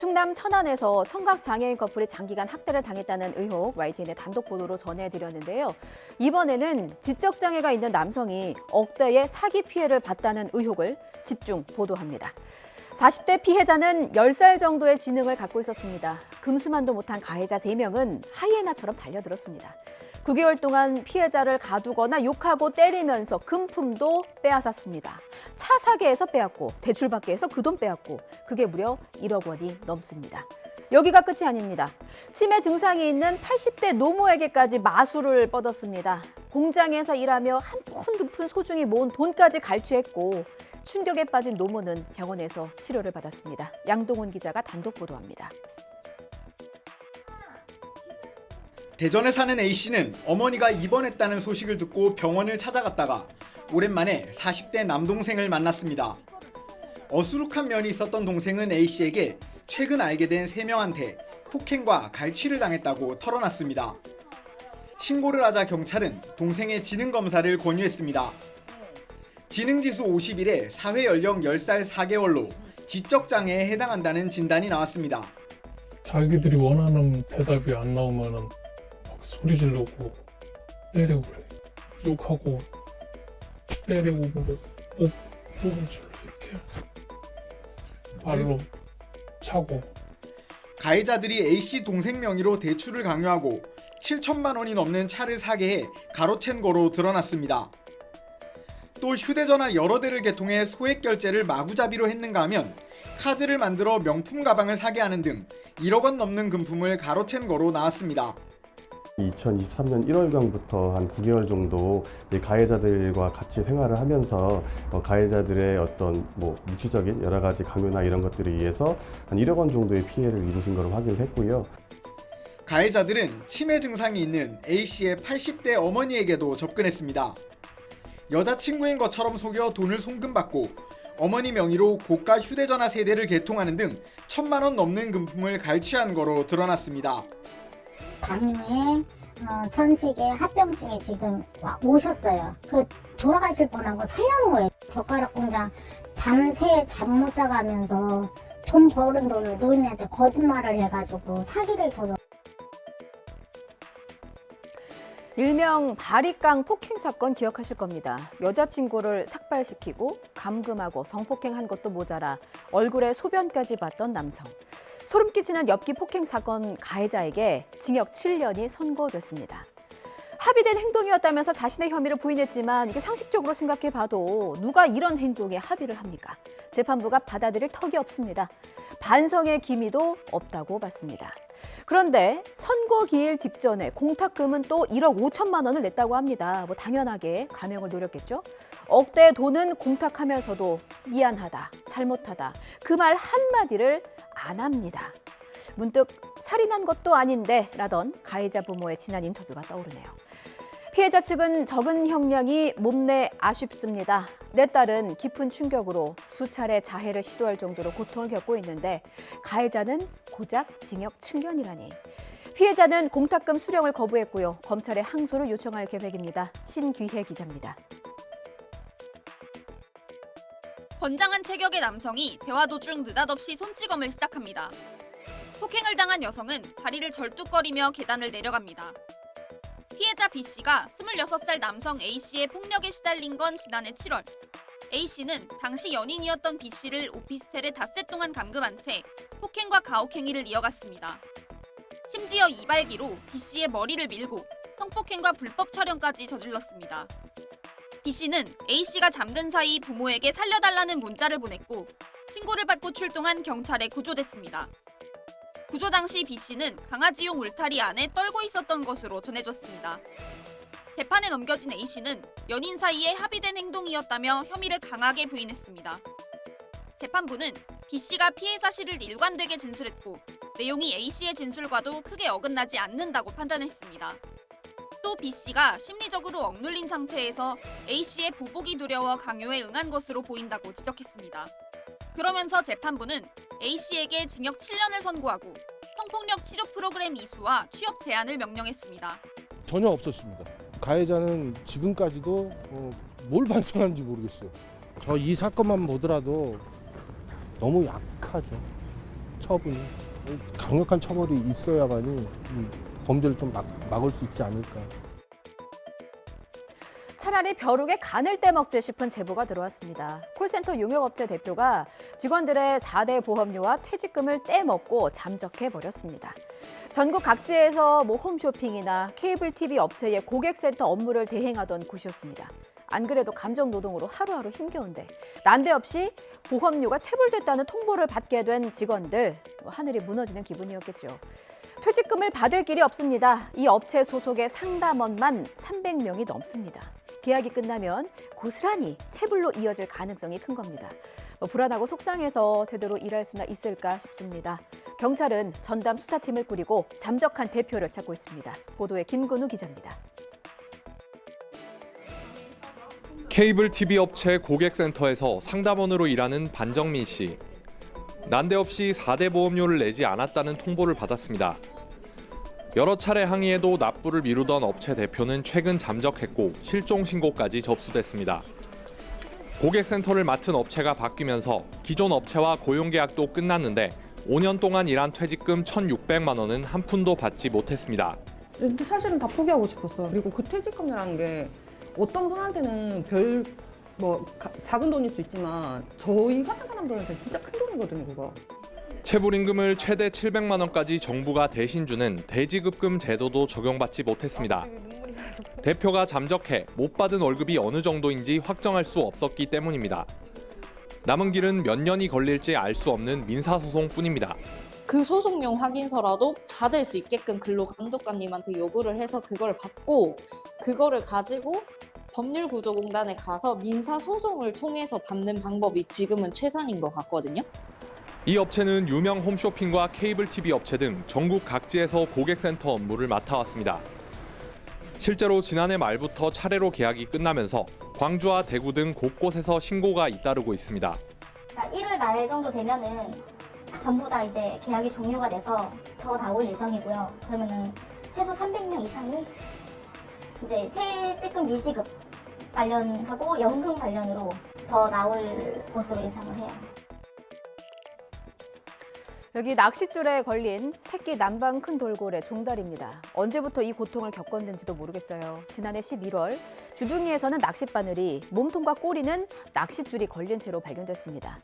충남 천안에서 청각장애인 커플이 장기간 학대를 당했다는 의혹 YTN의 단독 보도로 전해드렸는데요. 이번에는 지적장애가 있는 남성이 억대의 사기 피해를 봤다는 의혹을 집중 보도합니다. 40대 피해자는 10살 정도의 지능을 갖고 있었습니다. 금수만도 못한 가해자 3명은 하이에나처럼 달려들었습니다. 9개월 동안 피해자를 가두거나 욕하고 때리면서 금품도 빼앗았습니다. 차 사게에서 빼앗고 대출받게 해서 그 돈 빼앗고 그게 무려 1억 원이 넘습니다. 여기가 끝이 아닙니다. 치매 증상이 있는 80대 노모에게까지 마술을 뻗었습니다. 공장에서 일하며 한 푼 두 푼 소중히 모은 돈까지 갈취했고 충격에 빠진 노모는 병원에서 치료를 받았습니다. 양동훈 기자가 단독 보도합니다. 대전에 사는 A씨는 어머니가 입원했다는 소식을 듣고 병원을 찾아갔다가 오랜만에 40대 남동생을 만났습니다. 어수룩한 면이 있었던 동생은 A씨에게 최근 알게 된 3명한테 폭행과 갈취를 당했다고 털어놨습니다. 신고를 하자 경찰은 동생의 지능검사를 권유했습니다. 지능지수 51에 사회연령 10살 4개월로 지적장애에 해당한다는 진단이 나왔습니다. 자기들이 원하는 대답이 안 나오면은 막 소리 지르고 때리고 그래. 욕하고 때리고 목을 줄로 이렇게 발로 차고. 가해자들이 A씨 동생 명의로 대출을 강요하고 7천만 원이 넘는 차를 사게 해 가로챈 거로 드러났습니다. 또 휴대전화 여러 대를 개통해 소액 결제를 마구잡이로 했는가 하면 카드를 만들어 명품 가방을 사게 하는 등 1억 원 넘는 금품을 가로챈 거로 나왔습니다. 2023년 1월경부터 한 9개월 정도 가해자들과 같이 생활을 하면서 가해자들의 어떤 물질적인 여러 가지 강요나 이런 것들에 의해서 한 1억 원 정도의 피해를 입으신 것으로 확인을 했고요. 가해자들은 치매 증상이 있는 A씨의 80대 어머니에게도 접근했습니다. 여자친구인 것처럼 속여 돈을 송금받고 어머니 명의로 고가 휴대전화 세대를 개통하는 등 1,000만 원 넘는 금품을 갈취한 거로 드러났습니다. 당뇨에 천식에 합병증에 지금 오셨어요. 그 돌아가실 뻔하고 살려놓은 거예요. 젓가락 공장 밤새 잠 못 자가면서 돈 버는 돈을 노인네한테 거짓말을 해가지고 사기를 쳐서. 일명 바리깡 폭행 사건 기억하실 겁니다. 여자친구를 삭발시키고 감금하고 성폭행한 것도 모자라 얼굴에 소변까지 봤던 남성. 소름 끼치는 엽기 폭행 사건 가해자에게 징역 7년이 선고됐습니다. 합의된 행동이었다면서 자신의 혐의를 부인했지만 이게 상식적으로 생각해봐도 누가 이런 행동에 합의를 합니까? 재판부가 받아들일 턱이 없습니다. 반성의 기미도 없다고 봤습니다. 그런데 선고 기일 직전에 공탁금은 또 1억 5천만 원을 냈다고 합니다. 당연하게 감형을 노렸겠죠. 억대의 돈은 공탁하면서도 미안하다, 잘못하다 그 말 한마디를 안 합니다. 문득 살인한 것도 아닌데 라던 가해자 부모의 지난 인터뷰가 떠오르네요. 피해자 측은 적은 형량이 못내 아쉽습니다. 내 딸은 깊은 충격으로 수차례 자해를 시도할 정도로 고통을 겪고 있는데 가해자는 고작 징역 7년이라니. 피해자는 공탁금 수령을 거부했고요. 검찰에 항소를 요청할 계획입니다. 신귀혜 기자입니다. 건장한 체격의 남성이 대화 도중 느닷없이 손찌검을 시작합니다. 폭행을 당한 여성은 다리를 절뚝거리며 계단을 내려갑니다. 피해자 B씨가 26살 남성 A씨의 폭력에 시달린 건 지난해 7월. A씨는 당시 연인이었던 B씨를 오피스텔에 닷새 동안 감금한 채 폭행과 가혹행위를 이어갔습니다. 심지어 이발기로 B씨의 머리를 밀고 성폭행과 불법 촬영까지 저질렀습니다. B씨는 A씨가 잠든 사이 부모에게 살려달라는 문자를 보냈고 신고를 받고 출동한 경찰에 구조됐습니다. 구조 당시 B씨는 강아지용 울타리 안에 떨고 있었던 것으로 전해졌습니다. 재판에 넘겨진 A씨는 연인 사이에 합의된 행동이었다며 혐의를 강하게 부인했습니다. 재판부는 B씨가 피해 사실을 일관되게 진술했고 내용이 A씨의 진술과도 크게 어긋나지 않는다고 판단했습니다. 또 B씨가 심리적으로 억눌린 상태에서 A씨의 보복이 두려워 강요에 응한 것으로 보인다고 지적했습니다. 그러면서 재판부는 A씨에게 징역 7년을 선고하고 성폭력 치료 프로그램 이수와 취업 제한을 명령했습니다. 전혀 없었습니다. 가해자는 지금까지도 뭘 반성하는지 모르겠어요. 저 이 사건만 보더라도 너무 약하죠. 처분, 강력한 처벌이 있어야만이 범죄를 좀 막을 수 있지 않을까. 차라리 벼룩에 간을 떼먹지 싶은 제보가 들어왔습니다. 콜센터 용역업체 대표가 직원들의 4대 보험료와 퇴직금을 떼먹고 잠적해버렸습니다. 전국 각지에서 홈쇼핑이나 케이블 TV 업체의 고객센터 업무를 대행하던 곳이었습니다. 안 그래도 감정노동으로 하루하루 힘겨운데 난데없이 보험료가 체불됐다는 통보를 받게 된 직원들, 하늘이 무너지는 기분이었겠죠. 퇴직금을 받을 길이 없습니다. 이 업체 소속의 상담원만 300명이 넘습니다. 계약이 끝나면 고스란히 체불로 이어질 가능성이 큰 겁니다. 불안하고 속상해서 제대로 일할 수나 있을까 싶습니다. 경찰은 전담 수사팀을 꾸리고 잠적한 대표를 찾고 있습니다. 보도에 김근우 기자입니다. 케이블 TV 업체 고객센터에서 상담원으로 일하는 반정민 씨. 난데없이 4대 보험료를 내지 않았다는 통보를 받았습니다. 여러 차례 항의에도 납부를 미루던 업체 대표는 최근 잠적했고 실종 신고까지 접수됐습니다. 고객센터를 맡은 업체가 바뀌면서 기존 업체와 고용계약도 끝났는데 5년 동안 일한 퇴직금 1,600만 원은 한 푼도 받지 못했습니다. 사실은 다 포기하고 싶었어요. 그리고 그 퇴직금이라는 게 어떤 분한테는 작은 돈일 수 있지만 저희 같은 사람들한테 진짜 큰 돈이거든요, 그거. 체불임금을 최대 700만 원까지 정부가 대신 주는 대지급금 제도도 적용받지 못했습니다. 대표가 잠적해 못 받은 월급이 어느 정도인지 확정할 수 없었기 때문입니다. 남은 길은 몇 년이 걸릴지 알 수 없는 민사소송뿐입니다. 그 소송용 확인서라도 받을 수 있게끔 근로감독관님한테 요구를 해서 그걸 받고 그거를 가지고 법률구조공단에 가서 민사소송을 통해서 받는 방법이 지금은 최선인 것 같거든요. 이 업체는 유명 홈쇼핑과 케이블 TV 업체 등 전국 각지에서 고객센터 업무를 맡아왔습니다. 실제로 지난해 말부터 차례로 계약이 끝나면서 광주와 대구 등 곳곳에서 신고가 잇따르고 있습니다. 1월 말 정도 되면은 전부 다 이제 계약이 종료가 돼서 더 나올 예정이고요. 그러면은 최소 300명 이상이 이제 퇴직금 미지급 관련하고 연금 관련으로 더 나올 것으로 예상을 해요. 여기 낚싯줄에 걸린 새끼 남방 큰 돌고래 종달입니다. 언제부터 이 고통을 겪었는지도 모르겠어요. 지난해 11월 주둥이에서는 낚싯바늘이, 몸통과 꼬리는 낚싯줄이 걸린 채로 발견됐습니다.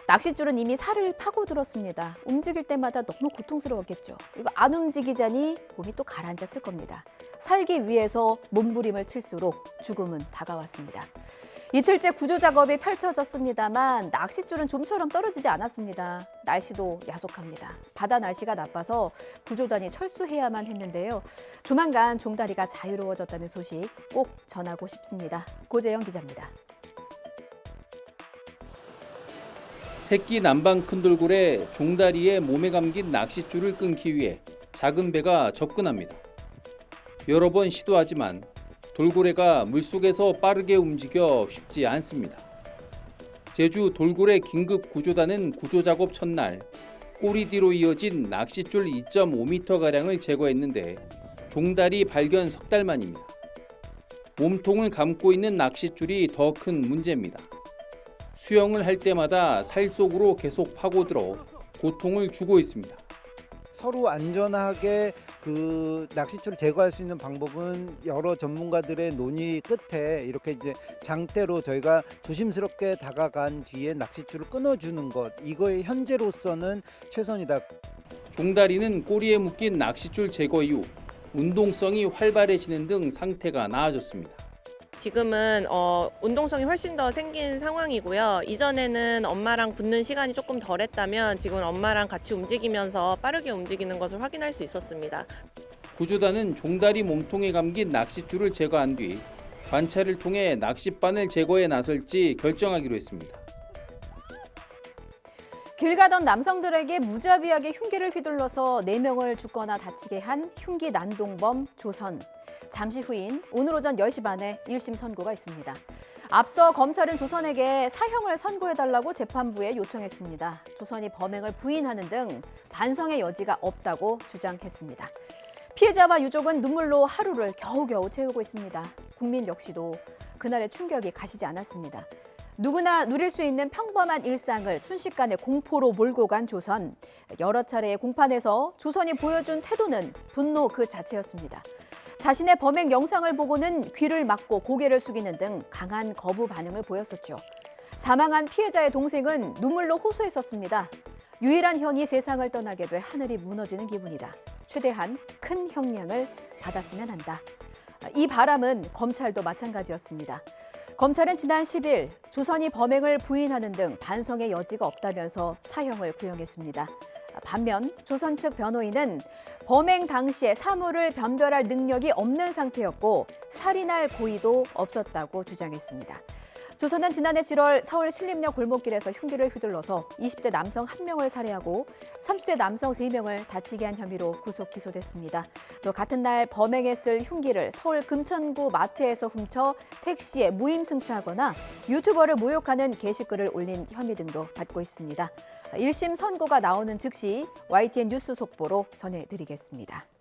낚싯줄은 이미 살을 파고들었습니다. 움직일 때마다 너무 고통스러웠겠죠. 이거 안 움직이자니 몸이 또 가라앉았을 겁니다. 살기 위해서 몸부림을 칠수록 죽음은 다가왔습니다. 이틀째 구조 작업이 펼쳐졌습니다만 낚싯줄은 좀처럼 떨어지지 않았습니다. 날씨도 야속합니다. 바다 날씨가 나빠서 구조단이 철수해야만 했는데요. 조만간 종다리가 자유로워졌다는 소식 꼭 전하고 싶습니다. 고재영 기자입니다. 새끼 남방 큰 돌고래 종다리에 몸에 감긴 낚싯줄을 끊기 위해 작은 배가 접근합니다. 여러 번 시도하지만 돌고래가 물속에서 빠르게 움직여 쉽지 않습니다. 제주 돌고래 긴급 구조단은 구조 작업 첫날 꼬리 뒤로 이어진 낚싯줄 2.5m가량을 제거했는데 종다리 발견 석 달 만입니다. 몸통을 감고 있는 낚싯줄이 더 큰 문제입니다. 수영을 할 때마다 살 속으로 계속 파고들어 고통을 주고 있습니다. 서로 안전하게 그 낚싯줄을 제거할 수 있는 방법은 여러 전문가들의 논의 끝에 이렇게 이제 장대로 저희가 조심스럽게 다가간 뒤에 낚싯줄을 끊어주는 것, 이거의 현재로서는 최선이다. 종다리는 꼬리에 묶인 낚싯줄 제거 이후 운동성이 활발해지는 등 상태가 나아졌습니다. 지금은 운동성이 훨씬 더 생긴 상황이고요. 이전에는 엄마랑 붙는 시간이 조금 덜했다면 지금은 엄마랑 같이 움직이면서 빠르게 움직이는 것을 확인할 수 있었습니다. 구조단은 종다리 몸통에 감긴 낚싯줄을 제거한 뒤 관찰을 통해 낚싯바늘 제거에 나설지 결정하기로 했습니다. 길 가던 남성들에게 무자비하게 흉기를 휘둘러서 4명을 죽거나 다치게 한 흉기 난동범 조선. 잠시 후인 오늘 오전 10시 반에 1심 선고가 있습니다. 앞서 검찰은 조선에게 사형을 선고해달라고 재판부에 요청했습니다. 조선이 범행을 부인하는 등 반성의 여지가 없다고 주장했습니다. 피해자와 유족은 눈물로 하루를 겨우겨우 채우고 있습니다. 국민 역시도 그날의 충격이 가시지 않았습니다. 누구나 누릴 수 있는 평범한 일상을 순식간에 공포로 몰고 간 조선. 여러 차례의 공판에서 조선이 보여준 태도는 분노 그 자체였습니다. 자신의 범행 영상을 보고는 귀를 막고 고개를 숙이는 등 강한 거부 반응을 보였었죠. 사망한 피해자의 동생은 눈물로 호소했었습니다. 유일한 형이 세상을 떠나게 돼 하늘이 무너지는 기분이다. 최대한 큰 형량을 받았으면 한다. 이 바람은 검찰도 마찬가지였습니다. 검찰은 지난 10일 조선이 범행을 부인하는 등 반성의 여지가 없다면서 사형을 구형했습니다. 반면 조선 측 변호인은 범행 당시에 사물을 변별할 능력이 없는 상태였고 살인할 고의도 없었다고 주장했습니다. 조선은 지난해 7월 서울 신림역 골목길에서 흉기를 휘둘러서 20대 남성 1명을 살해하고 30대 남성 3명을 다치게 한 혐의로 구속 기소됐습니다. 또 같은 날 범행했을 흉기를 서울 금천구 마트에서 훔쳐 택시에 무임승차하거나 유튜버를 모욕하는 게시글을 올린 혐의 등도 받고 있습니다. 1심 선고가 나오는 즉시 YTN 뉴스 속보로 전해드리겠습니다.